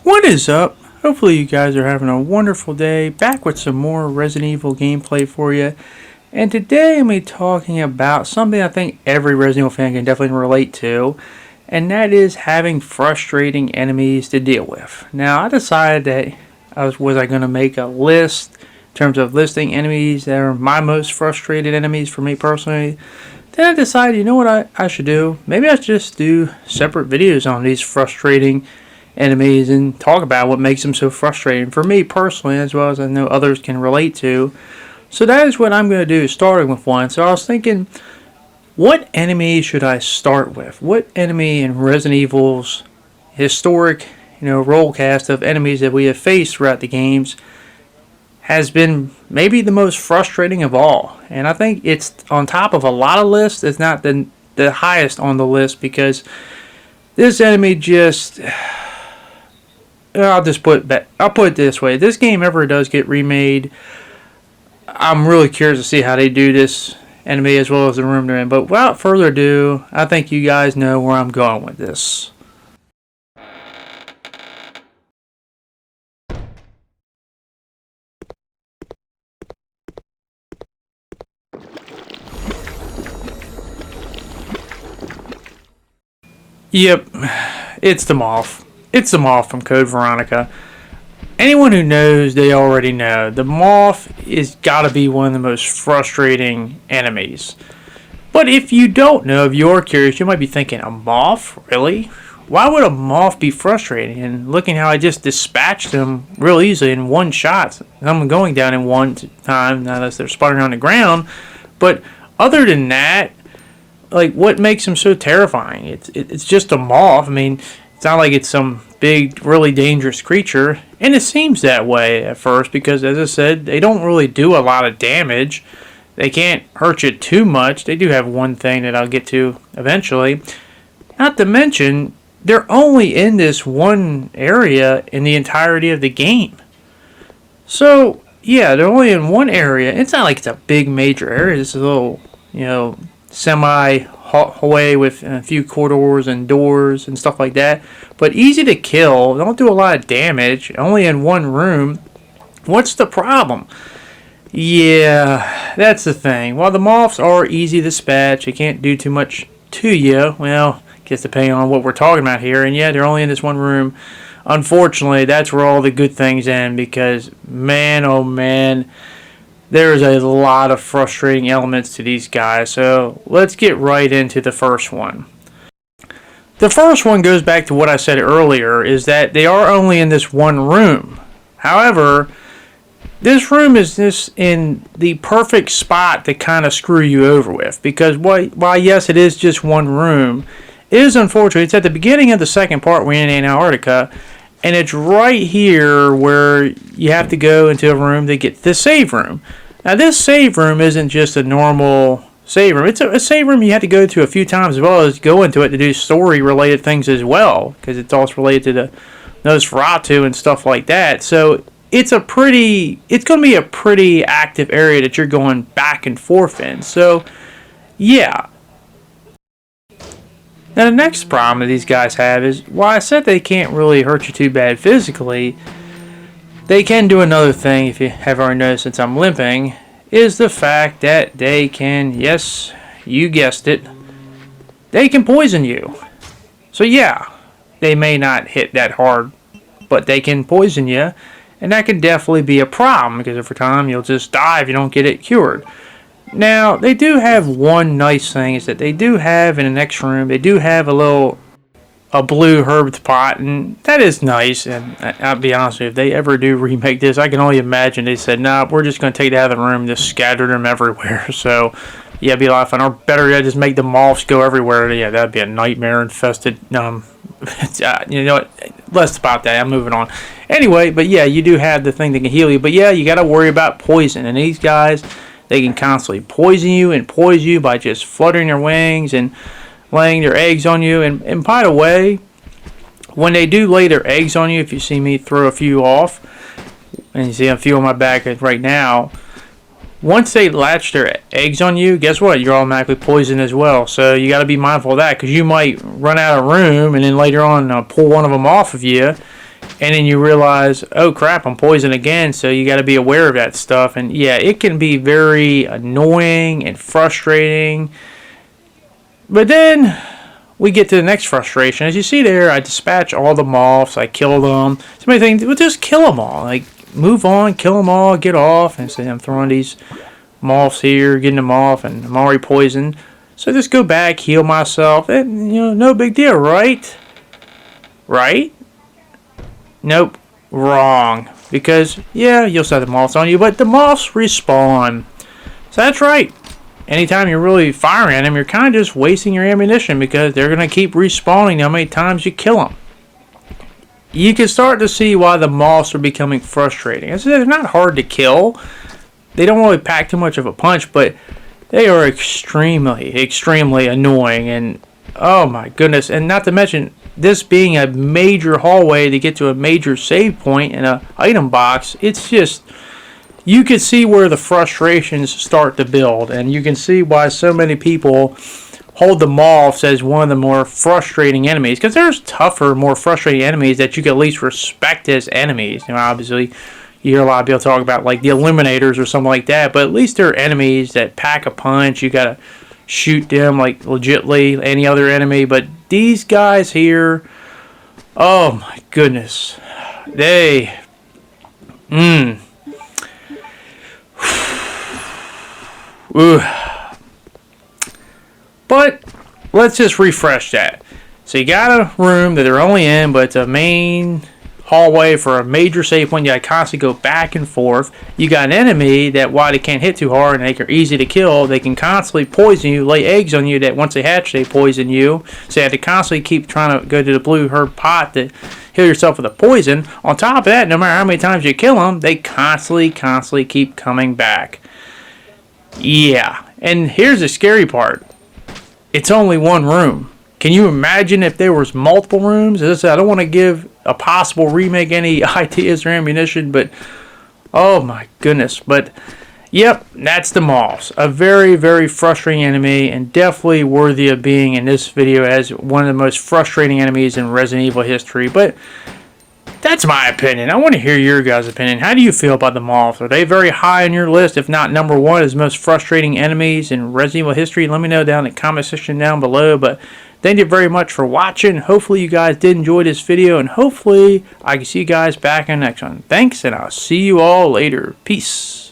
What is up? Hopefully you guys are having a wonderful day. Back with some more Resident Evil gameplay for you. And today I'm going to be talking about something I think every Resident Evil fan can definitely relate to. And that is having frustrating enemies to deal with. Now I decided that was I going to make a list in terms of listing enemies that are my most frustrated enemies for me personally. Then I decided, you know what I should do? Maybe I should just do separate videos on these frustrating enemies and talk about what makes them so frustrating for me personally, as well as I know others can relate to. So that is what I'm going to do, starting with one. So I was thinking, what enemy should I start with? What enemy in Resident Evil's historic, role cast of enemies that we have faced throughout the games has been maybe the most frustrating of all? And I think it's on top of a lot of lists. It's not the highest on the list because this enemy just... I'll put it this way. If this game ever does get remade, I'm really curious to see how they do this enemy as well as the room they're in. But without further ado, I think you guys know where I'm going with this. Yep, it's the Moth. It's the Moth from CodeVeronica. Anyone who knows, they already know. The Moth is gotta be one of the most frustrating enemies. But if you don't know, if you're curious, you might be thinking, a Moth? Really? Why would a Moth be frustrating? And looking how I just dispatched them real easily in one shot. I'm going down in one time, unless they're sputtering on the ground. But other than that, like, what makes them so terrifying? It's just a Moth. I mean, it's not like it's some big, really dangerous creature, and it seems that way at first because, as I said, they don't really do a lot of damage. They can't hurt you too much. They do have one thing that I'll get to eventually. Not to mention, they're only in this one area in the entirety of the game. So, yeah, they're only in one area. It's not like it's a big major area. It's a little, semi-hallway with a few corridors and doors and stuff like that. But easy to kill. Don't do a lot of damage. Only in one room. What's the problem? Yeah, that's the thing. While the Moths are easy to dispatch, they can't do too much to you. Well, I guess depending on what we're talking about here. And yeah, they're only in this one room. Unfortunately, that's where all the good things end because, man, oh man, there's a lot of frustrating elements to these guys. So let's get right into the first one. The first one goes back to what I said earlier, is that they are only in this one room. However, this room is just in the perfect spot to kind of screw you over with. Because while yes, it is just one room, it is unfortunate. It's at the beginning of the second part we're in Antarctica, and it's right here where you have to go into a room to get the save room. Now, this save room isn't just a normal save room. It's a save room you have to go to a few times as well as go into it to do story-related things as well, because it's also related to the Nosferatu and stuff like that. So it's going to be a pretty active area that you're going back and forth in. So, yeah. Now, the next problem that these guys have is, while I said they can't really hurt you too bad physically, they can do another thing, if you have already noticed since I'm limping, is the fact that they can, yes, you guessed it, they can poison you. So yeah, they may not hit that hard, but they can poison you, and that can definitely be a problem, because over time you'll just die if you don't get it cured. Now, they do have one nice thing, is that they do have in the next room, they do have a blue herbed pot, and that is nice. And I'll be honest with you, if they ever do remake this, I can only imagine they said, nah, we're just going to take it out of the room, just scatter them everywhere. So yeah, it'd be a lot of fun. Or better yet, just make the Moths go everywhere. Yeah, that'd be a nightmare infested. Less about that. I'm moving on. Anyway, but yeah, you do have the thing that can heal you. But yeah, you got to worry about poison. And these guys, they can constantly poison you by just fluttering their wings and laying their eggs on you. And by the way, when they do lay their eggs on you, if you see me throw a few off, and you see a few on my back right now, once they latch their eggs on you, guess what? You're automatically poisoned as well. So you got to be mindful of that, because you might run out of room and then later on pull one of them off of you, and then you realize, oh crap, I'm poisoned again, so you got to be aware of that stuff. And yeah, it can be very annoying and frustrating. But then we get to the next frustration. As you see there, I dispatch all the moths, I kill them. Somebody thinks, well, just kill them all. Like, move on, kill them all, get off. And say, I'm throwing these moths here, getting them off, and I'm already poisoned. So just go back, heal myself, and, no big deal, right? Right? Nope. Wrong. Because, yeah, you'll set the moths on you, but the moths respawn. So that's right. Anytime you're really firing at them, you're kind of just wasting your ammunition because they're going to keep respawning how many times you kill them. You can start to see why the moths are becoming frustrating. As I said, they're not hard to kill. They don't really pack too much of a punch, but they are extremely, extremely annoying. And, oh my goodness. And not to mention, this being a major hallway to get to a major save point in an item box, it's just, you can see where the frustrations start to build. And you can see why so many people hold the moths as one of the more frustrating enemies. Because there's tougher, more frustrating enemies that you can at least respect as enemies. Obviously, you hear a lot of people talk about like the Eliminators or something like that, but at least they're enemies that pack a punch. You gotta shoot them like legitly any other enemy. But these guys here, oh my goodness, they, But let's just refresh that. So you got a room that they're only in, but it's a main hallway for a major save point. You gotta constantly go back and forth. You got an enemy that, while they can't hit too hard and they're easy to kill, they can constantly poison you, lay eggs on you that once they hatch, they poison you. So you have to constantly keep trying to go to the blue herb pot to heal yourself with a poison. On top of that, no matter how many times you kill them, they constantly keep coming back. Yeah, and here's the scary part. It's only one room. Can you imagine if there was multiple rooms? As I said, I don't want to give a possible remake any ideas or ammunition, but oh my goodness. But yep, that's the moths. A very, very frustrating enemy, and definitely worthy of being in this video as one of the most frustrating enemies in Resident Evil history. But that's my opinion. I want to hear your guys' opinion. How do you feel about the moths? Are they very high on your list, if not number one, as most frustrating enemies in Resident Evil history? Let me know down in the comment section down below. But thank you very much for watching. Hopefully you guys did enjoy this video, and hopefully I can see you guys back in the next one. Thanks, and I'll see you all later. Peace.